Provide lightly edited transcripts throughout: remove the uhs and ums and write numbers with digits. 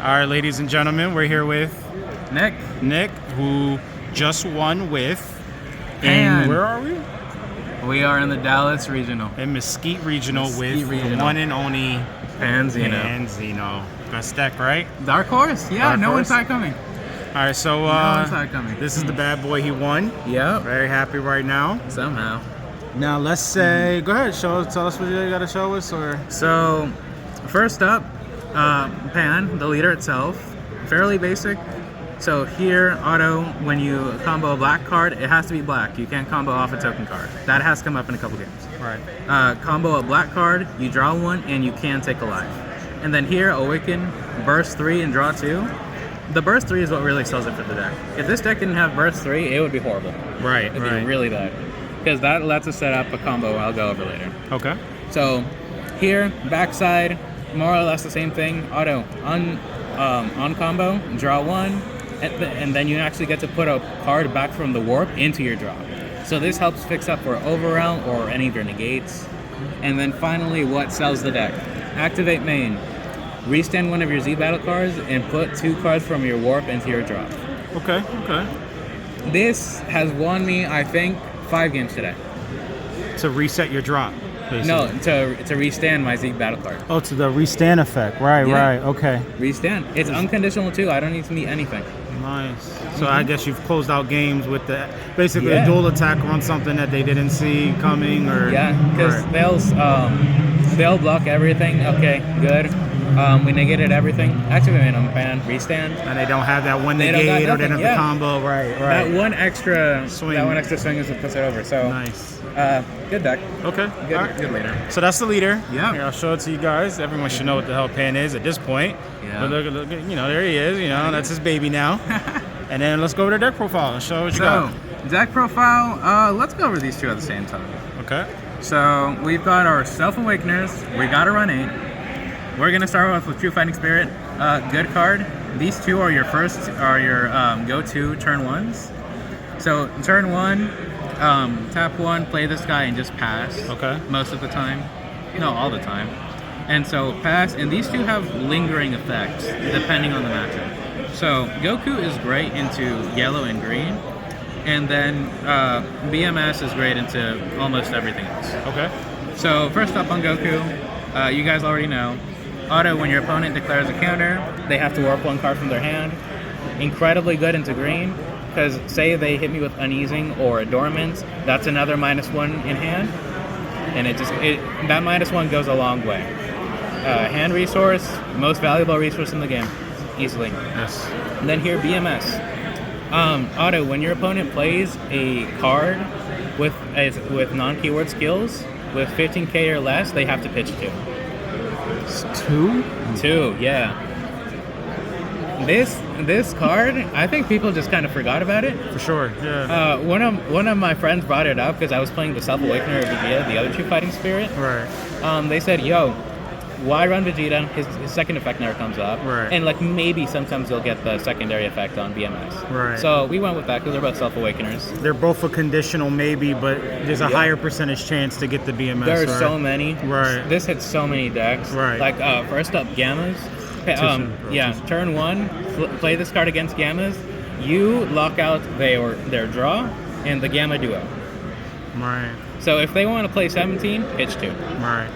All right, ladies and gentlemen, we're here with Nick, who just won with. And where are we? We are in the Dallas Regional. In Mesquite Regional Mesquite with Regional. the one and only Xeno. Best deck, right? Dark horse, yeah. Dark no horse. one saw it coming. All right, so No one saw it coming. this is the bad boy. He won. Yep. Very happy right now. Somehow. Now let's say, go ahead, tell us what you got to show us, or. So, first up, Pan, the leader itself, fairly basic. So here, auto, when you combo a black card, it has to be black. You can't combo off a token card. That has come up in a couple games. Right. Combo a black card, you draw one, and you can take a life. And then here, Awaken, burst 3 and draw 2. The burst 3 is what really sells it for the deck. If this deck didn't have burst 3, it would be horrible. Right, It'd be really bad. Because that lets us set up a combo I'll go over later. Okay. So here, backside, more or less the same thing. Auto, on combo, draw 1, and then you actually get to put a card back from the warp into your draw. So this helps fix up for Overwhelm or any of your negates. And then finally, what sells the deck? Activate main. Restand one of your Z battle cards and put 2 cards from your warp into your draw. Okay. This has won me, I think, 5 games today. To reset your drop, basically. No, to restand my Zeke battle card. Oh, to the restand effect. Right, Yeah. right. Okay. Restand. It's unconditional too. I don't need to meet anything. Nice. So I guess you've closed out games with basically Yeah. a dual attack on something that they didn't see coming, or Yeah, because they'll block everything. Okay, good. We negated everything. Activate minimum ban, restand. and they don't have that one They don't negate, got or they don't nothing, have the yeah. combo. Right. That one extra Swing. swing is what puts it over. So Nice. good deck. Okay. Good, All right. good leader. So that's the leader. Yeah. Here, I'll show it to you guys. Everyone should know what the hell Pan is at this point. Yeah. But look, there he is. That's his baby now. And then let's go over to deck profile and show what you got. So deck profile. Let's go over these two at the same time. Okay. So we've got our Self-Awakeners. We got to run 8. We're gonna start off with True Fighting Spirit. Good card. These two are your go-to turn 1s. So turn 1, tap 1, play this guy, and just pass. Okay. Most of the time, no, all the time. And so pass, and these two have lingering effects depending on the matchup. So Goku is great into yellow and green, and then BMS is great into almost everything else. Okay. So first up on Goku, you guys already know. Auto, when your opponent declares a counter, they have to warp 1 card from their hand. Incredibly good into green, because say they hit me with Uneasing or Dormant, that's another -1 in hand, and that -1 goes a long way. Hand resource, most valuable resource in the game, easily. Yes. And then here, BMS. Auto, when your opponent plays a card with non-keyword skills, with 15k or less, they have to pitch 2. 2? 2, yeah. This card, I think people just kind of forgot about it. For sure. Yeah. One of my friends brought it up because I was playing the Self-Awakener of Vegeta, the other True Fighting Spirit. Right. They said, yo, why run Vegeta? His second effect never comes up. Right. And maybe sometimes you'll get the secondary effect on BMS. Right. So we went with that because they're both Self-Awakeners. They're both a conditional maybe, but there's a higher percentage chance to get the BMS. There are right? so many. Right. This hits so many decks. Right. Like first up, Gammas. Turn 1, play this card against Gammas. You lock out their draw and the Gamma Duo. Right. So if they want to play 17, pitch 2. Right.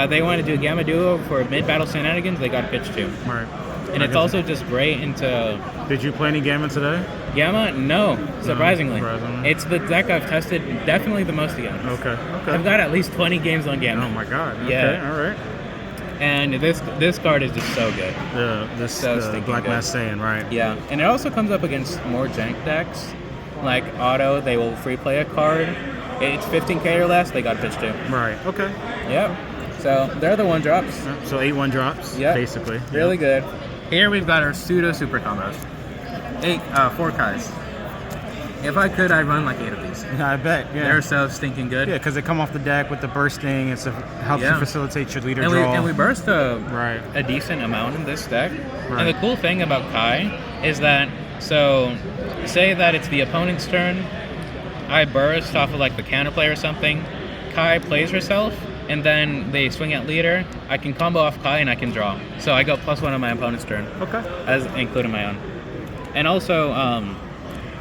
They want to do a Gamma Duo for mid-battle shenanigans, they got to pitch 2. Right. And it's also just great into... Did you play any Gamma today? Gamma? No, surprisingly. Surprisingly. It's the deck I've tested definitely the most against. Okay. I've got at least 20 games on Gamma. Oh my god. Okay. Yeah. All right. And this card is just so good. The Black Mass Saiyan, right? Yeah, and it also comes up against more jank decks. Like Auto, they will free play a card. It's 15k or less, they got pitch 2. Right. Okay. Yep. So they're the 1-drops. So 8 1-drops. Yep. Basically. Really good. Here we've got our pseudo super combos. 4 Kais. If I could, I'd run like 8 of these. I bet. Yeah. They're so stinking good. Yeah, because they come off the deck with the bursting. It helps you facilitate your leader and draw. We burst a decent amount in this deck. Right. And the cool thing about Kai is that, so say that it's the opponent's turn, I burst off of like the counterplay or something, Kai plays herself, and then they swing at leader, I can combo off Kai and I can draw. So I go +1 on my opponent's turn, Okay. as including my own. And also,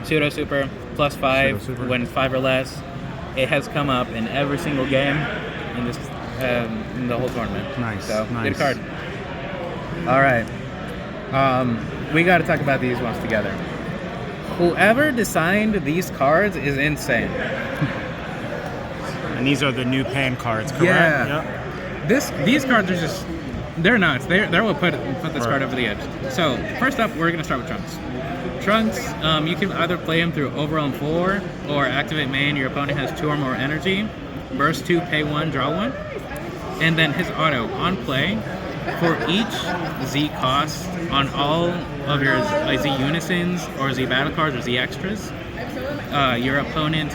Pseudo Super +5 Pseudo Super. when it's 5 or less. It has come up in every single game in this in the whole tournament. Nice. So nice. good card. All right. We got to talk about these ones together. Whoever designed these cards is insane. And these are the new pan cards, correct? Yeah. Yep. These cards are just, they're nuts. They're what put this card over the edge. So first up, we're gonna start with Trunks. Trunks, you can either play him through Overwhelm 4 or activate main. Your opponent has 2 or more energy. Burst 2, pay 1, draw 1. And then his auto on play for each Z cost on all of your Z unisons or Z battle cards or Z extras. Your opponent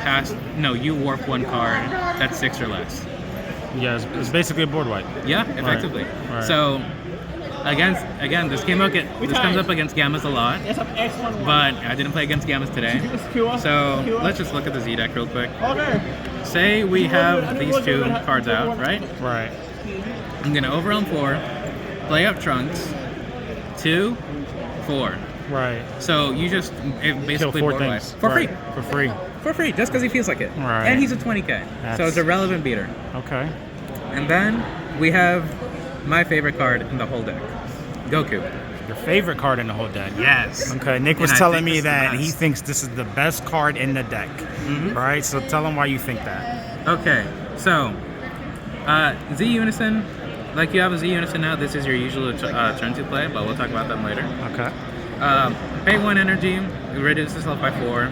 you warp 1 card that's 6 or less. Yeah, it's basically a board wipe. Yeah, effectively. Right. So, again, this comes up against Gammas a lot, but I didn't play against Gammas today. So let's just look at the Z deck real quick. Say we have these 2 cards out, right? Right. I'm gonna Overwhelm 4, play up Trunks, 2, 4. Right. So you just basically Kill 4 board wipe. things. For Right. free. For free. For free, just because he feels like it. Right. And he's a 20k, so it's a relevant beater. Okay. And then we have my favorite card in the whole deck, Goku. Your favorite card in the whole deck? Yes. Okay, Nick was And I telling think me this is the that he best. thinks this is the best card in the deck. Mhm. Right? So tell him why you think that. Okay, so Z Unison, like you have a Z Unison now, this is your usual turn to play, but we'll talk about them later. Okay. Pay 1 energy, reduces health by 4.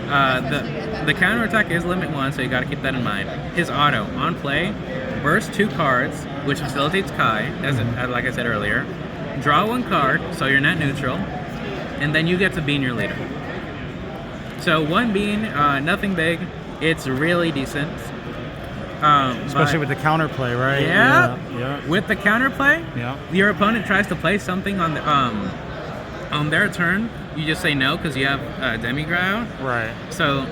The counter attack is limit 1, so you got to keep that in mind. His auto on play, burst 2 cards, which facilitates Kai, as like I said earlier. Draw 1 card, so you're net neutral, and then you get to bean your leader. So 1 bean, nothing big. It's really decent. Especially with the counterplay, right? Yeah. Yeah. With the counterplay, Yeah. your opponent tries to play something on their turn. You just say no because you have Demiground. Right. So,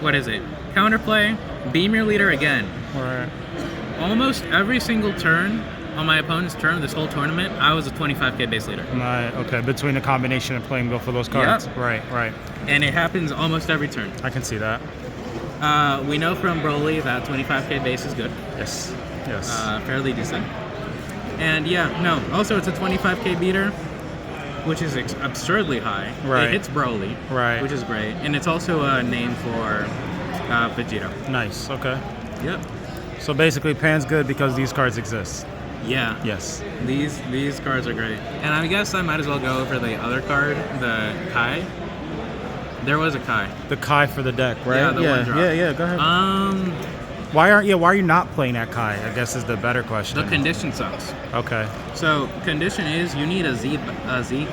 what is it? Counterplay, beam your leader again. Right. Almost every single turn on my opponent's turn this whole tournament, I was a 25k base leader. Right. Okay. Between the combination of playing both of those cards. Yep. Right. Right. And it happens almost every turn. I can see that. We know from Broly that 25k base is good. Yes. Yes. Fairly decent. And also it's a 25k beater, which is absurdly high. Right. It hits Broly, Right. which is great. And it's also a name for Vegito. Nice. Okay. Yep. So basically, Pan's good because these cards exist. Yeah. Yes. These cards are great. And I guess I might as well go over the other card, the Kai. There was a Kai. The Kai for the deck, right? Yeah, the one drop. Yeah. Go ahead. Why are you not playing that Kai? I guess is the better question. The condition sucks. Okay. So condition is you need a Z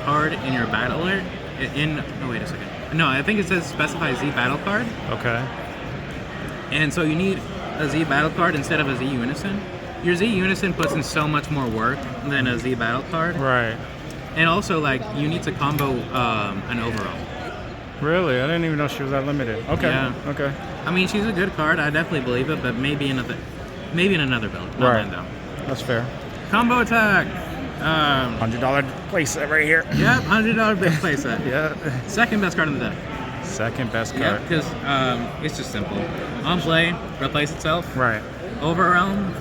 card in your battle alert. Oh wait a second. No, I think it says specify Z battle card. Okay. And so you need a Z battle card instead of a Z unison. Your Z unison puts in so much more work than a Z battle card. Right. And also you need to combo an overall. Really? I didn't even know she was that limited. Okay. Yeah. Okay. I mean, she's a good card. I definitely believe it, but maybe in another build. Not Right. Mando. That's fair. Combo attack. $100 playset right here. Yep, $100 big playset. Yeah. Second best card in the deck. Second best Yeah, card. because it's just simple. On play, replace itself. Right. Overwhelm,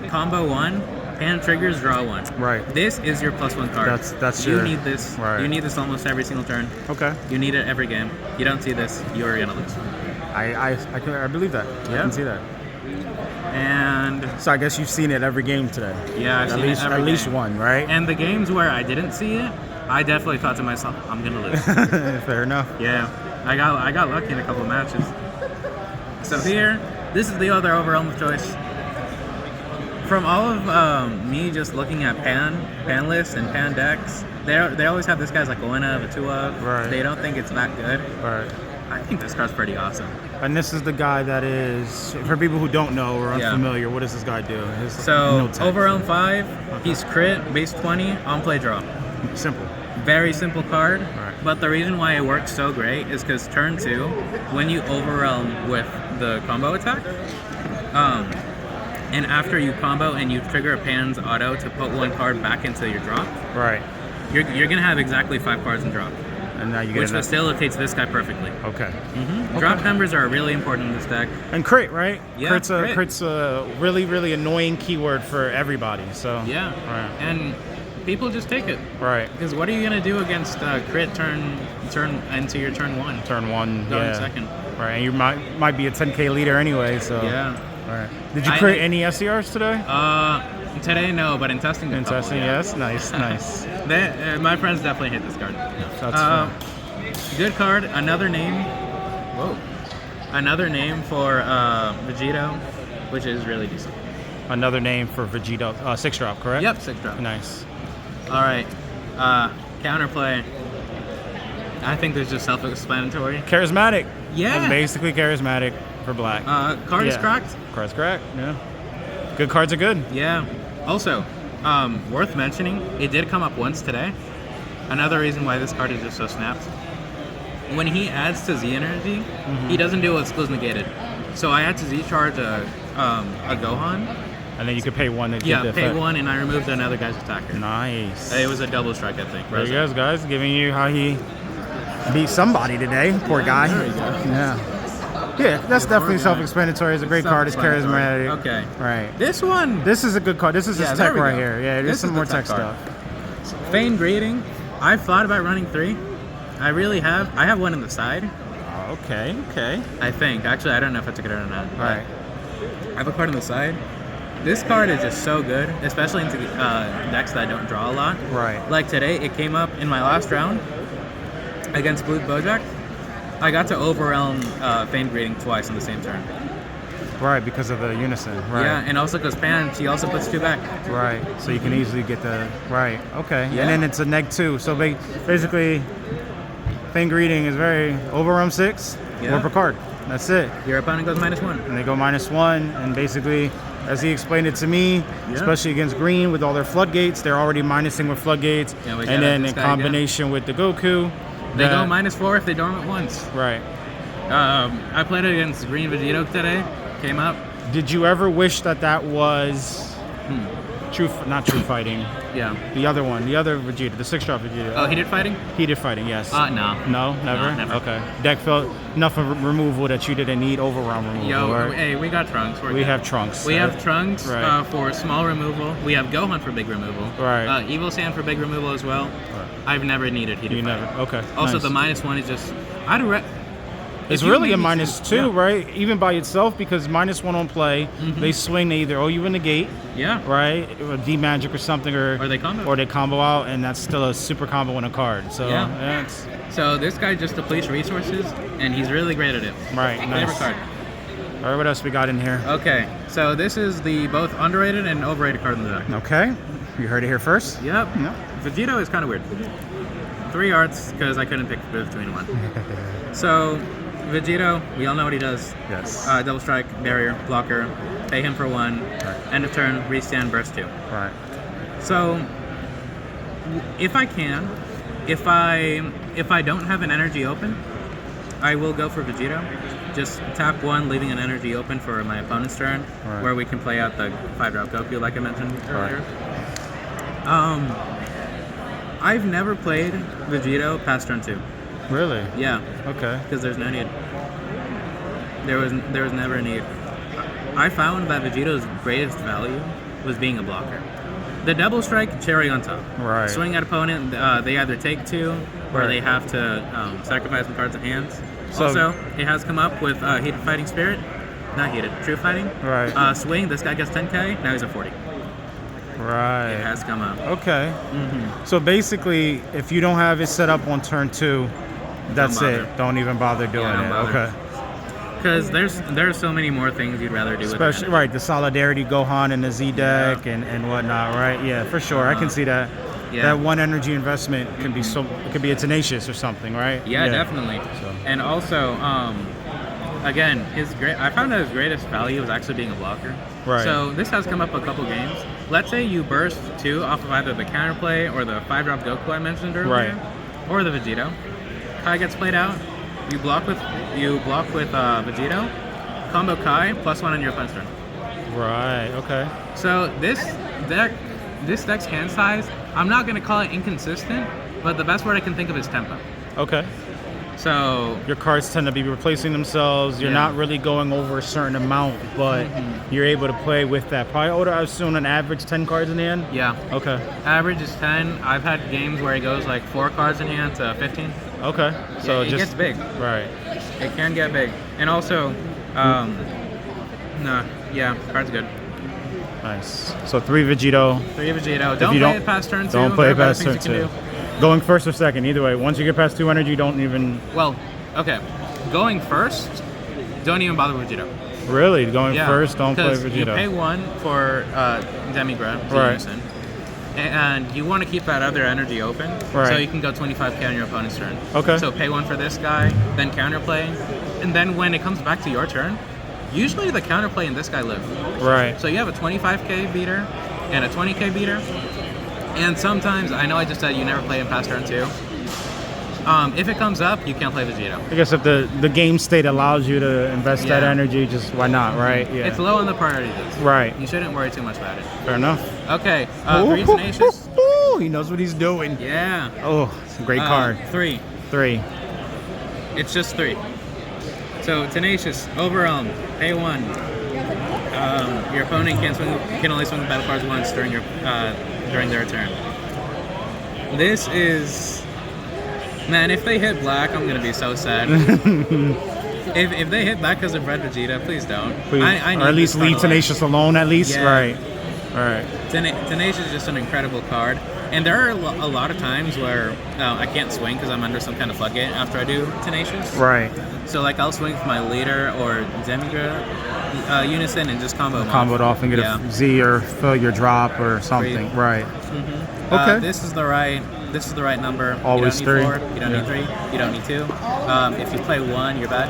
combo 1, pan triggers, draw 1. Right. This is your +1 card. That's you your- need this. right. You need this almost every single turn. Okay. You need it every game. You don't see this, you're gonna lose. I believe that. I Yeah. can see that. And So I guess you've seen it every game today. yeah, I've At seen least it every at least game. one, right? And the games where I didn't see it, I definitely thought to myself, I'm gonna lose. Fair enough. Yeah, I got lucky in a couple of matches. So here, this is the other overwhelm of choice. From all of me just looking at pan lists and pan decks, they always have this guy's like a 1 of, a 2 of. Right. They don't think it's that good. Right. I think this card's pretty awesome. And this is the guy that is, for people who don't know or Yeah. unfamiliar, what does this guy do? His So no text. overwhelm 5, he's crit, base 20, on play draw. Simple. Very simple card, Right. but the reason why it works so great is because turn 2, when you overwhelm with the combo attack, And after you combo and you trigger a Pan's auto to put one card back into your drop, Right. you're gonna have exactly 5 cards in drop, And now you get which enough. facilitates this guy perfectly. Okay. Drop numbers are really important in this deck. And crit, right? Yeah, Crit's a really, really annoying keyword for everybody. So Yeah, Right. and people just take it. Right. Because what are you gonna do against crit turn into your turn 1? Turn 1. Going Yeah. second. Right. And you might be a 10K leader anyway. So. Yeah. Right. Did you I crit think- any SCRs today? Today no, but in testing. In testing, yes. Nice. Nice. My friends definitely hit this card. That's fun. Good card. Another name. Whoa. Another name for Vegito, which is really decent. Another name for Vegito. 6-drop, correct? Yep, 6-drop. Nice. All right. Counterplay. I think there's just self-explanatory. Charismatic. Yeah. And basically charismatic for black. Card is Yeah. cracked. Card's cracked. Yeah. Good cards are good. Yeah. Also, worth mentioning, it did come up once today. Another reason why this card is just so snapped. When he adds to Z energy, he doesn't do what's close negated. So I had to Z charge a Gohan. And then you could pay 1 to get Yeah, the pay effect. 1 and I removed another guy's attacker. Nice. It was a double strike, I think. There he goes, guys. Giving you how he beat somebody today. Poor guy. There you go. Yeah. Yeah, that's definitely guy. self-explanatory. It's a great card. It's charismatic. Okay. Right. This one, This is a good card. This is Yeah, his there tech we right go. here. Yeah, This there's is some the more tech tech card. stuff. Feigned Greeting. I've thought about running 3. I really have. I have one in the side, Okay, okay. I think. Actually, I don't know if I took it out or not. but Right. I have a card on the side. This card is just so good, especially into decks that don't draw a lot. Right. Like today, it came up in my last round against Blue Bojack. I got to overwhelm Feigned Greeting twice on the same turn. Right, because of the unison. Right. Yeah, and also because Pan, she also puts 2 back. Right. So you can easily get the right. Okay. Yeah. And then it's a -2. So basically, Feigned Greeting is very overrun 6. Yeah. 1 per card. That's it. Your opponent goes -1. And they go -1, and basically, as he explained it to me, especially against green with all their floodgates, they're already minusing with floodgates, Yeah, we and got then this in guy combination with the Goku, They go that- -4 if they dormant once. right. I played it against Green Vegito today. Came up. Did you ever wish that was not true fighting? Yeah. The other one, the other Vegeta, the 6-drop Vegeta. Oh, he did fighting? Heated fighting, yes. No. No, never. No, never. Okay. Deck felt enough of removal that you didn't need overrun removal. Yo, right? hey, we got Trunks. We're We good. have Trunks. We have Trunks Right. for small removal. We have Gohan for big removal. Right. Evil Sand for big removal as well. I've never needed heated You fighting. never. Okay. Also, nice. the -1 is just. I'd It's if you really a made me -2, yeah. right? Even by itself, because -1 on play, they swing. They either owe you in the gate, Yeah. right, or D-Magic or something, or Or they combo. or they combo out, and that's still a super combo in a card. So Yeah. it's So this guy just depletes resources, and he's really great at it. right. Favorite Nice. card. All right, what else we got in here? Okay, so this is the both underrated and overrated card in the deck. Okay, you heard it here first. Yep. No. Vegito is kind of weird. 3 arts because I couldn't pick between one. So Vegito, we all know what he does. Yes. Double strike, barrier, blocker, pay him for 1, end of turn, restand, burst 2. Right. So if I can, if I don't have an energy open, I will go for Vegito. Just tap 1, leaving an energy open for my opponent's turn, Right. where we can play out the 5-drop Goku like I mentioned earlier. I've never played Vegito past turn 2. Really? Yeah, Okay. because there's no need. There was never a need. I found that Vegito's greatest value was being a blocker. The double strike, cherry on top. Right. Swing at opponent, they either take 2 or Right. they have to sacrifice some cards of hands. So- Also, it has come up with Heated Fighting Spirit. Not Heated, True Fighting. Right. Swing, this guy gets 10k, now he's at 40. Right. It has come up. Okay. So basically, if you don't have it set up on turn 2, that's Don't it. bother. Don't even bother doing don't it. bother. Okay. Because there's so many more things you'd rather do with Especially it. right, the solidarity Gohan and the Z deck and whatnot, right? Yeah, for sure. I can see that. Yeah. That one energy investment can be it could be a tenacious or something, right? Yeah, definitely. So- And also, again, I found that his greatest value was actually being a blocker. Right. So this has come up a couple games. Let's say you burst 2 off of either the counterplay or the 5-drop Goku I mentioned earlier, Right. or the Vegito. Kai gets played out. You block with Vegito. Combo Kai +1 on your opponent's turn. Right. Okay. So this deck's hand size, I'm not gonna call it inconsistent, but the best word I can think of is tempo. Okay. So Your cards tend to be replacing themselves. You're not really going over a certain amount, but you're able to play with that. Probably, I assume, an average 10 cards in the end? yeah. Okay. Average is 10. I've had games where it goes like 4 cards in hand to 15. Okay. So it gets big. Right. It can get big. And also, card's good. Nice. So 3 Vegito. 3 Vegito. Don't play it past turn 2. Don't play it There are past better turn things you 2. can do. Going first or second, either way. Once you get past 2 energy, don't even... Well, okay. Going first, don't even bother with Vegito. Really? Going first, don't play Vegito. You Vegito. pay 1 for Demigra, Right. and you want to keep that other energy open, so you can go 25k on your opponent's turn. Okay. So pay 1 for this guy, then counterplay, and then when it comes back to your turn, usually the counterplay and this guy live. Right. So you have a 25k beater and a 20k beater, and sometimes, I know I just said you never play him past turn 2. If it comes up, you can't play Vegito. I guess if the game state allows you to invest that energy, just why not, right? Yeah. It's low on the priority list. Right. You shouldn't worry too much about it. Fair enough. Okay, 3 Tenacious. He knows what he's doing. Yeah. Oh, it's a great card. 3. 3. It's just 3. So Tenacious, Overwhelm, pay 1. Your opponent can only swing battle cards once during their turn. This is, man, if they hit black, I'm gonna be so sad. if they hit black because of Red Vegeta, please don't. Please. I need or at least leave Tenacious alone, at least. Yeah. Right. All right. Tenacious is just an incredible card, and there are a lot of times where I can't swing because I'm under some kind of floodgate after I do Tenacious. Right. So like I'll swing for my leader or Demigra unison and just combo it off and get a Z or fill your drop or something. Free. Right. Okay. This is the right number. Always you don't need 3. 4, you don't need 3, you don't need 2. If you play 1, you're bad.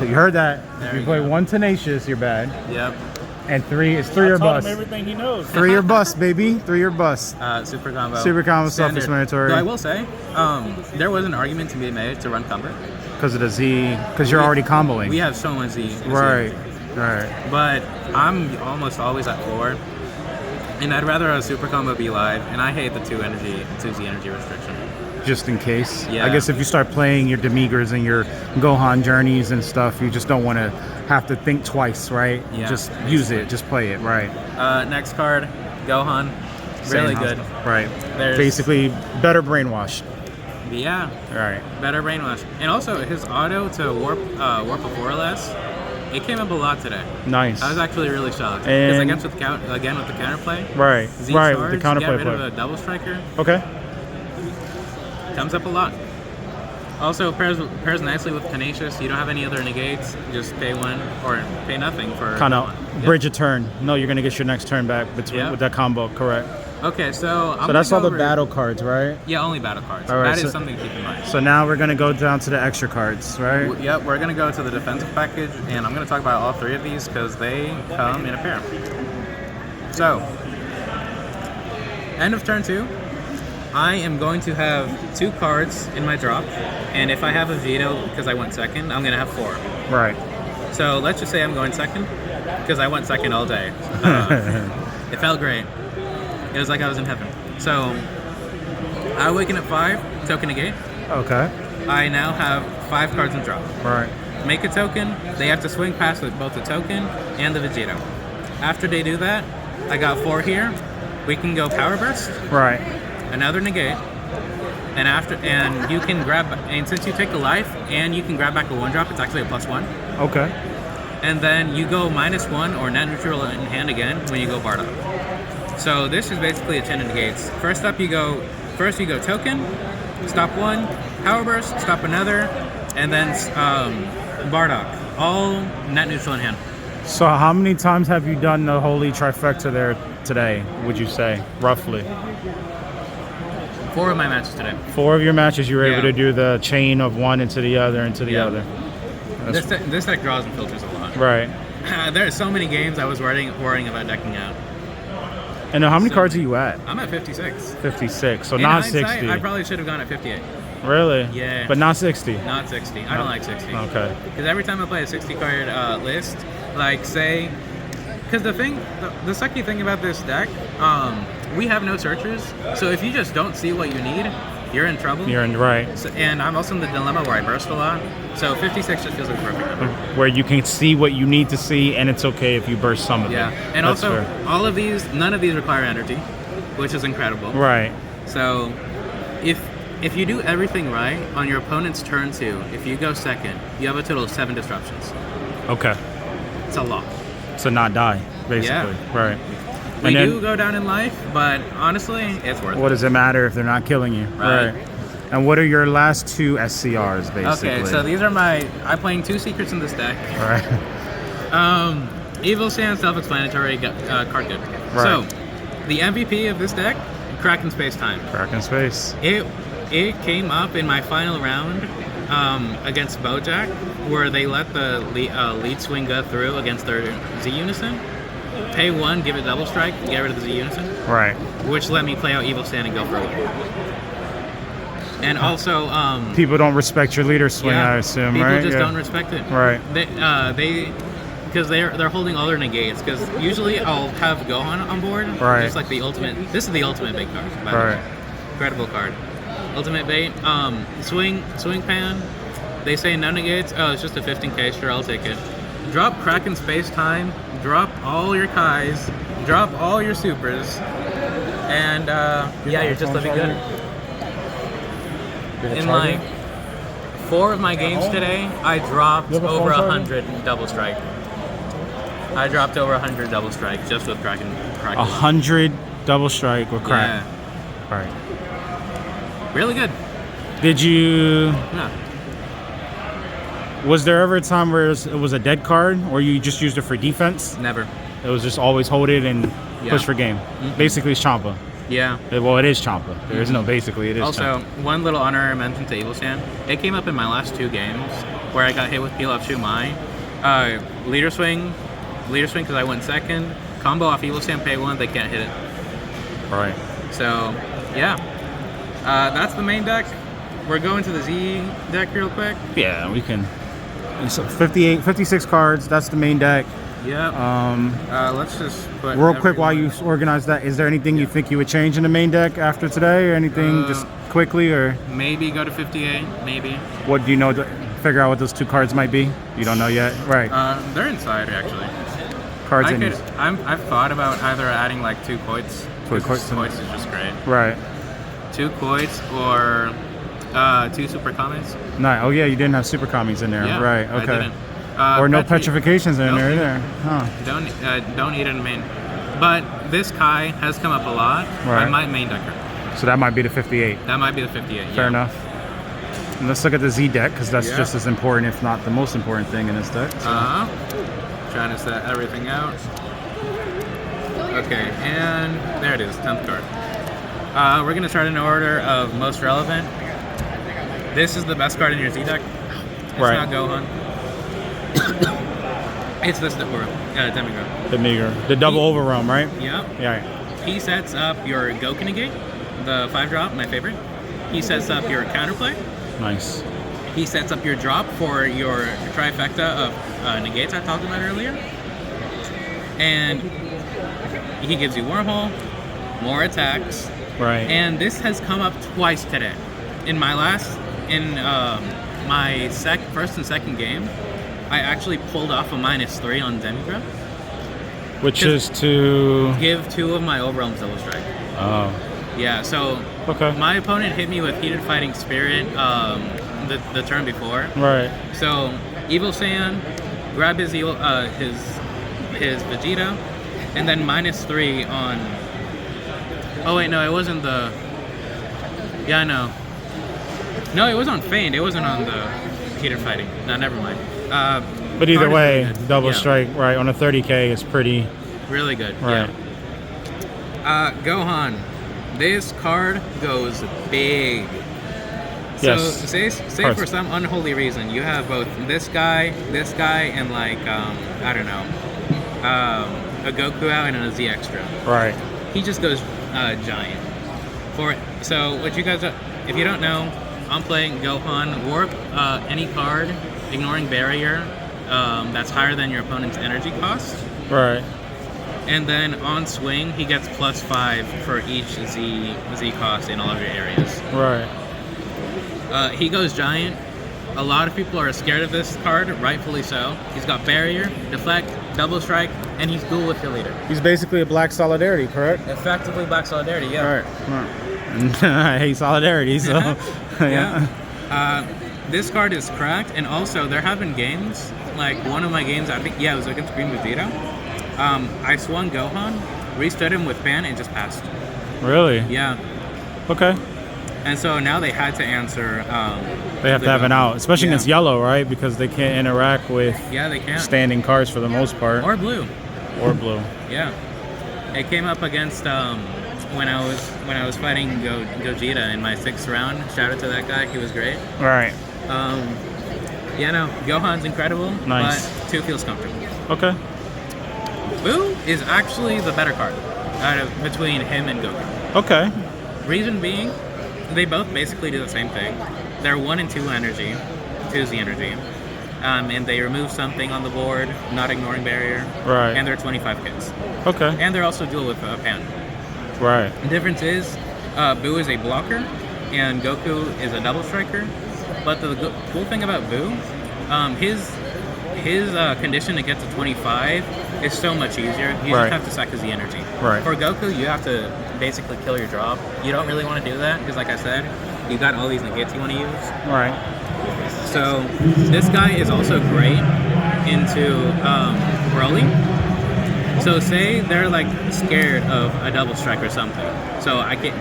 You heard that. There if you you play go. 1 Tenacious, you're bad. Yep. And 3 is 3 or bust. Everything he knows. 3 or bust, baby. 3 or bust. Super combo. Super combo, Standard. self-explanatory. Though I will say, there was an argument to be made to run Cumber. Because of the Z, because you're already comboing. We have so much Z. Right. Right. But I'm almost always at 4. And I'd rather a super combo be live, and I hate the 2Z energy restriction. Just in case. Yeah. I guess if you start playing your Demigras and your Gohan journeys and stuff, you just don't want to have to think twice, right? Yeah. Just use it. Just play it, right? Next card, Gohan. Really good. Right. There's- Basically, better brainwash. Yeah. Right. Better brainwash. And also, his auto to warp a 4 or less, it came up a lot today. Nice. I was actually really shocked. And- Because again with the counterplay. Right. Z right. charge, With the counterplay get rid play. of a double striker. Okay. Comes up a lot. Also pairs nicely with Tenacious. You don't have any other negates. Just pay 1 or pay nothing for Kind of Gohan. bridge a turn. No, you're gonna get your next turn back with that combo. Correct. Okay, so So that's all the battle cards, right? Yeah, only battle cards. All right, That is so- something to keep in mind. So now we're gonna go down to the extra cards, right? Yep, we're gonna go to the defensive package, and I'm gonna talk about all 3 of these because they come in a pair. So, end of turn 2, I am going to have 2 cards in my drop, and if I have a veto because I went second, I'm gonna have 4. Right. So let's just say I'm going second because I went second all day. It felt great. It was like I was in heaven. So I awaken at 5, token negate. Okay. I now have 5 cards in drop. Right. Make a token, they have to swing past with both the token and the Vegito. After they do that, I got 4 here. We can go Power Burst, Right. another negate, and you can grab, and since you take a life and you can grab back a 1-drop, it's actually a +1. Okay. And then you go -1 or net neutral in hand again when you go Bardock. So this is basically a 10 of negates. First you go token, stop 1, Power Burst, stop another, and then Bardock. All net neutral in hand. So how many times have you done the holy trifecta there today, would you say, roughly? 4 of my matches today. 4 of your matches you were able Yeah. to do the chain of one into the other, into the Yeah. other. This deck draws and filters a lot. Right. There are so many games I was worrying about decking out. And how many So cards are many. you at? I'm at 56. 56, so In not hindsight, 60. I probably should have gone at 58. Really? Yeah. But not 60? Not 60. I don't like 60. Okay. Because every time I play a 60 card list, like say, because the sucky thing about this deck, we have no searchers, so if you just don't see what you need, you're in trouble. You're in right. So, and I'm also in the dilemma where I burst a lot, so 56 just feels like a perfect number. Where you can see what you need to see, and it's okay if you burst some of it. Yeah, and That's also fair. all of these, none of these require energy, which is incredible. Right. So, if you do everything right on your opponent's turn 2, if you go second, you have a total of 7 disruptions. Okay. It's a lot. To not die, basically. Yeah. Right. We And then, do go down in life, but honestly, it's worth what it. does it matter if they're not killing you? Right. And what are your last 2 SCRs, basically? Okay, so these are I'm playing 2 secrets in this deck. All right. Evil Sand, self-explanatory, card good. Right. So, the MVP of this deck, Kraken Space Time. Kraken Space. It came up in my final round against Bojack, where they let the lead swing go through against their Z Unison. Pay 1, give it double strike, get rid of the Z Unison. Right. Which let me play out Evil Stand and go for a win. And also, People don't respect your leader swing, I assume, people right? just don't respect it. Right. Because they're holding all their negates. Because usually I'll have Gohan on board. Right. It's like the ultimate. This is the ultimate bait card. By the Right. way. Incredible card. Ultimate bait. Swing pan. They say no negates. Oh, it's just a 15k. Sure, I'll take it. Drop Kraken Space Time. Drop all your Kais. Drop all your supers. And yeah, you're just living good. In like 4 of my games today, I dropped You have a over phone 100 double strike. I dropped over 100 double strike just with Kraken. 100 double strike with crack. Yeah, All right. really good. Did you? Yeah. Was there ever a time where it was a dead card, or you just used it for defense? Never. It was just always hold it and push for game. Basically, it's Champa. Yeah. Well, it is Champa. There is no basically. It is. Also, Champa. one little honorary mention to Evil Stand. It came up in my last 2 games where I got hit with Peel Off Shumai. Leader swing because I went second. Combo off Evil Stand, pay 1, they can't hit it. Right. So, yeah. That's the main deck. We're going to the Z deck real quick. Yeah, we can. And so 56 cards. That's the main deck. Yeah. Let's just put Real quick, while you organize that, is there anything you think you would change in the main deck after today, or anything just quickly, or maybe go to 58, maybe. what do you know? Figure out what those 2 cards might be. You don't know yet, right? They're inside actually. Cards I in. could. I've thought about either adding like 2 Koits. Koits. Koits is just great. Right. 2 Koits or 2 Super Comments. Nice. Oh yeah, you didn't have super commies in there. Yeah, Right. I Okay. didn't. Or no petrifications in Nope. there either. Huh. Don't need it in main. But this Kai has come up a lot. Right. I might main deck her. So that might be the 58. That might be the 58. Fair enough. And let's look at the Z deck, because that's Yeah. just as important, if not the most important thing in this deck. So. Trying to set everything out. Okay, and there it is, 10th card. We're gonna start in order of most relevant. This is the best card in your Z deck. It's Right. not Gohan. It's this Demigod. The meager. The double overwhelm, right? Yep. Yeah. He sets up your Goku negate, the 5-drop, my favorite. He sets up your counterplay. Nice. He sets up your drop for your trifecta of negates I talked about earlier. And he gives you Wormhole, more attacks. Right. And this has come up twice today. In my first and second game, I actually pulled off a -3 on Demigod. Which is to... Give 2 of my Overwhelms double strike. Oh. Yeah, so Okay. my opponent hit me with Heated Fighting Spirit the turn before. Right. So Evil Saiyan, grab his Vegeta, and then -3 on. Oh wait, no, it wasn't the. Yeah, I know. No, it was on Feigned. It wasn't on the Heated Fighting. No, never mind. But either card is way, really good. double Yeah, strike, right, on a 30k is pretty... really good. Right. Yeah. Gohan, this card goes big. So Yes. say for some unholy reason you have both this guy, and like I don't know, a Goku out and a Z extra. Right. He just goes giant. So what you guys, if you don't know, I'm playing Gohan Warp any card, ignoring barrier that's higher than your opponent's energy cost. Right. And then on swing, he gets +5 for each Z cost in all of your areas. Right. He goes giant. A lot of people are scared of this card, rightfully so. He's got barrier, deflect, double strike, and he's dual with your leader. He's basically a black solidarity, correct? Effectively black solidarity, yeah. All right. I hate solidarity, so Yeah. This card is cracked, and also there have been games, like one of my games, I think, it was against Green Vegeta. I swung Gohan, restood him with Pan, and just passed. Really? Yeah. Okay. And so now they had to answer. They have to have an out, especially against yellow, right? Because they can't interact with they can't. standing cards for the most part. Or blue. Or blue. Yeah. It came up against when I was fighting Gogeta in my 6th round. Shout out to that guy, he was great. Right. Gohan's incredible, Nice. but 2 feels comfortable. Okay. Boo is actually the better card between him and Goku. Okay. Reason being, they both basically do the same thing. They're 1 and 2 energy, 2Z energy, and they remove something on the board, not ignoring barrier. Right. And they're 25 hits. Okay. And they're also dual with Pan. Right. The difference is, Boo is a blocker, and Goku is a double striker. But the cool thing about Boo, his condition to get to 25 is so much easier. You just have to sack his energy. Right. For Goku, you have to basically kill your drop. You don't really want to do that because, like I said, you got all these negates you want to use. Right. So this guy is also great into Broly. So say they're like scared of a double strike or something. So I get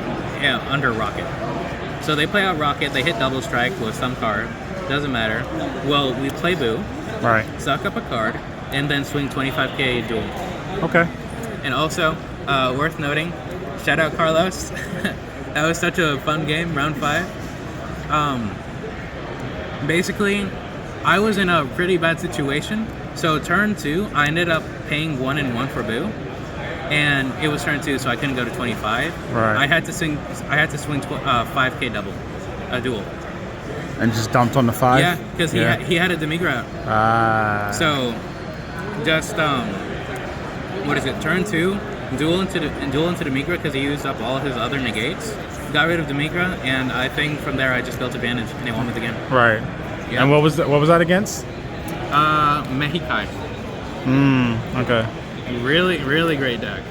under Rocket. So they play out Rocket. They hit double strike with some card. Doesn't matter. Well, we play Boo. Right. Suck up a card and then swing 25k duel. Okay. And also, worth noting, shout out Carlos. That was such a fun game, round 5. Basically, I was in a pretty bad situation. So turn 2, I ended up paying 1 and 1 for Boo. And it was turn 2, so I couldn't go to 25. Right. I had to swing 5k double, a duel. And just dumped on the 5? Yeah, because he had a Demigra out. So just what is it? Turn 2, duel into Demigra because he used up all his other negates. Got rid of Demigra, and I think from there I just built advantage and they won with the game. Right. Yeah. And what was that against? Mesquite. Okay. Really, really great deck.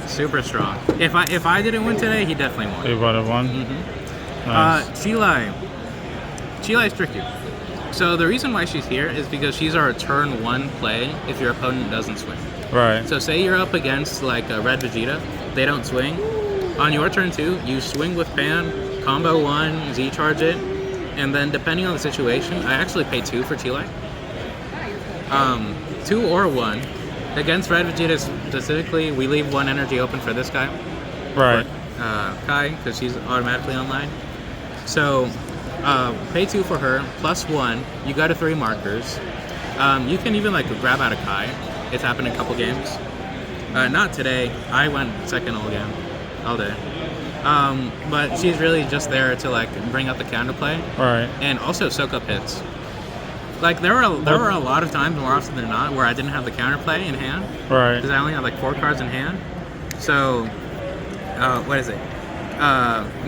Super strong. If I didn't win today, he definitely won. He would have won. Nice. Chilai's tricky. So the reason why she's here is because she's our turn 1 play if your opponent doesn't swing. Right. So say you're up against like a Red Vegeta, they don't swing. On your turn 2, you swing with Pan, combo 1, Z charge it, and then depending on the situation, I actually pay 2 for Chilai. 2 or 1. Against Red Vegeta specifically, we leave 1 energy open for this guy. Right. Kai, because she's automatically online. So pay 2 for her, +1. You got to 3 markers. You can even like grab out a Kai. It's happened in a couple games. Not today. I went second all day. But she's really just there to like bring up the counterplay. Right. And also soak up hits. Like there were a lot of times, more often than not, where I didn't have the counterplay in hand. Right. Because I only had like 4 cards in hand. So, what is it?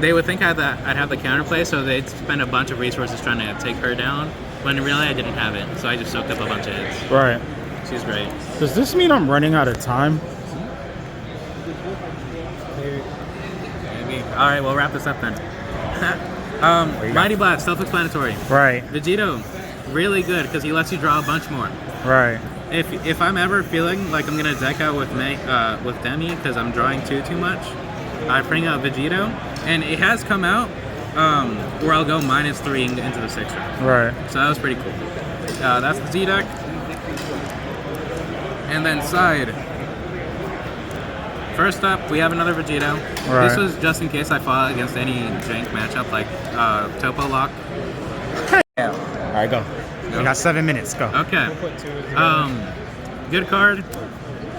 They would think I'd have the counterplay, so they'd spend a bunch of resources trying to take her down. When really I didn't have it, so I just soaked up a bunch of hits. Right. She's great. Does this mean I'm running out of time? Maybe. All right, we'll wrap this up then. Mighty Blast, self-explanatory. Right. Vegito, really good because he lets you draw a bunch more. Right. If I'm ever feeling like I'm gonna deck out with Demi because I'm drawing too much, I bring out Vegito, and it has come out where I'll go -3 into the 6th round. Right. So that was pretty cool. That's the Z deck. And then side. First up, we have another Vegito. Right. This was just in case I fought against any jank matchup like Topo Lock. All right, go. You got 7 minutes. Go. Okay. Good card.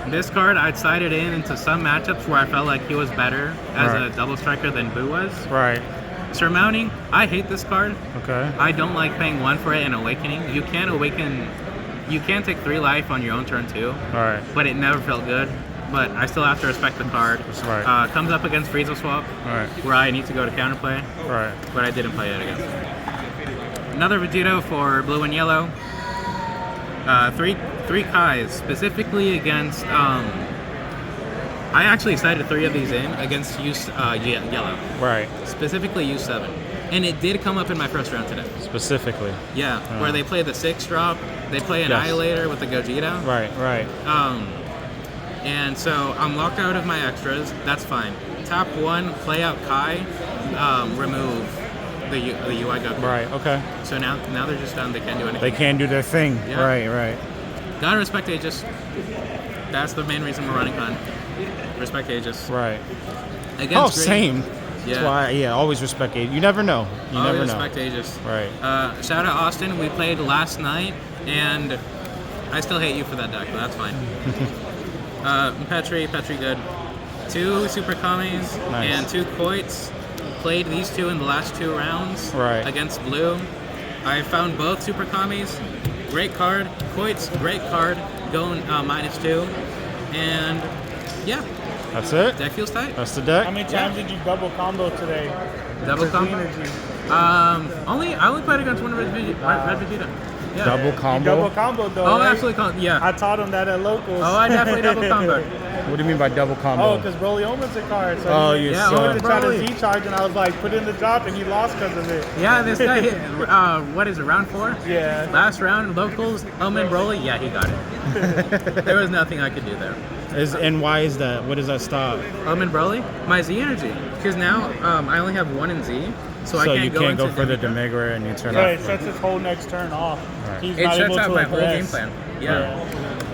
This card, I'd sided into some matchups where I felt like he was better as a double striker than Boo was. Right. Surmounting, I hate this card. Okay. I don't like paying 1 for it and awakening. You can awaken. You can take 3 life on your own turn too. All right. But it never felt good. but I still have to respect the card. That's right. Comes up against Frieza Swap, Right. where I need to go to counterplay, Right. but I didn't play it against him. Another Vegito for blue and yellow. Three Kais, specifically against. I actually cited 3 of these in against yellow, Right. specifically U7, and it did come up in my first round today. Specifically. Yeah, where they play the 6 drop, they play Annihilator with the Gogeta. Right. Right. And so I'm locked out of my extras. That's fine. Tap 1, play out Kai, remove the UI Goku. Right. Okay. So now they're just done. They can't do anything. They can do their thing. Yeah. Right. Right. Gotta respect Aegis. That's the main reason we're running Con. Respect Aegis. Right. Against Oh, green, same. Yeah. That's why. Yeah. Always respect it. You never know. You Always never know. respect Aegis. Right. Shout out Austin. We played last night, and I still hate you for that deck, but that's fine. Petri good. 2 Super Kamis Nice. and 2 Koits. Played these 2 in the last 2 rounds Right. against blue. I found both Super Kamis. Great card. Koits, great card. Going -2. And yeah, That's it. deck feels tight. That's the deck. How many times did you double combo today? Double With combo. energy? I only played against one Red Vegeta. Yeah. Double You combo. double combo though. Oh, right? absolutely. Yeah. I taught him that at locals. Oh, I definitely double comboed. What do you mean by double combo? Oh, because Broly Omen's a card. So Oh, he you Yeah, he suck. went to try to Broly. Z-charge, and I was like, put in the drop, and he lost because of it. Yeah, this guy hit, what is it, round 4? Yeah. Last round, locals, Omen Broly, yeah, he got it. There was nothing I could do there. And why is that? What does that stop? Omen Broly, my Z energy. Because now I only have 1 in Z, so I So can't you go can't into go for the Demigod. Demigra and you turn Yeah, off. it sets his whole next turn off. Right. He's It not shuts able out to my whole game aggress. plan. Yeah.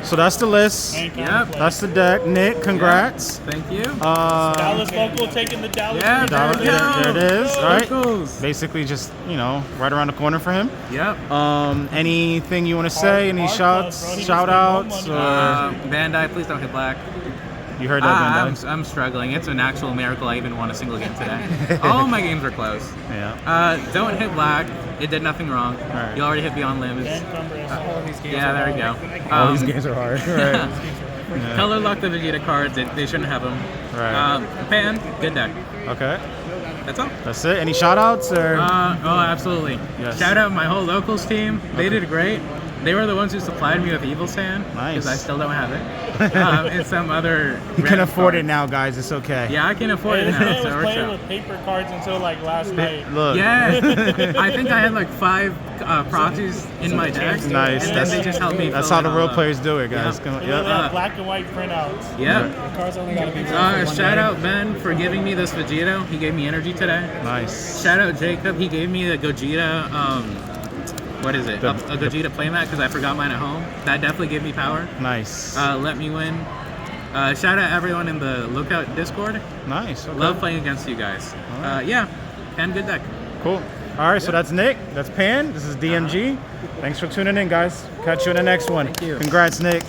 So that's the list. And Yep. counterplay. That's the deck. Nick, congrats. Thank you. Dallas local taking the Dallas. Yeah, region. Dollar- there it is. All right. Locals. Basically, just right around the corner for him. Yep. Anything you want to say? Any Hard shouts, club, bro. He shout just outs, made no money. or Bandai, please don't hit black. you heard that, Bandai? I'm struggling. It's an actual miracle I even won a single game today. All my games are close. Yeah. Don't hit black. It did nothing wrong. Right. You already hit Beyond Limbs. Ben Cumbria. All these games Yeah, are there we hard. go. All these games are hard. Right. Yeah. Color lock the Vegeta cards. They shouldn't have them. Right. Pan, good deck. Okay. That's all. That's it. Any shout outs or? Oh, absolutely. Yes. Shout out my whole locals team. They did great. They were the ones who supplied me with Evil Sand. Nice. Because I still don't have it. And some other. You can random afford it cards. now, guys. It's okay. Yeah, I can afford it Hey, now. I So was it works playing out. with paper cards until like last night. Look. Yeah, I think I had like 5 proxies in my deck. Nice. And then they just helped me. That's fill how it the all real up. players do it, guys. Yeah. Come on. They literally Yep. have black and white printouts. Yeah. The cards only gotta be Shout out Ben for giving me this Vegito. He gave me energy today. Nice. Shout out Jacob. He gave me the Gogeta. What is it? A Gogeta playmat because I forgot mine at home. That definitely gave me power. Nice. Let me win. Shout out everyone in the Lookout Discord. Nice. Okay. Love playing against you guys. Alright. Yeah, and good deck. Cool. All right, so that's Nick. That's Pan. This is DMG. Thanks for tuning in, guys. Catch you in the next one. Thank you. Congrats, Nick.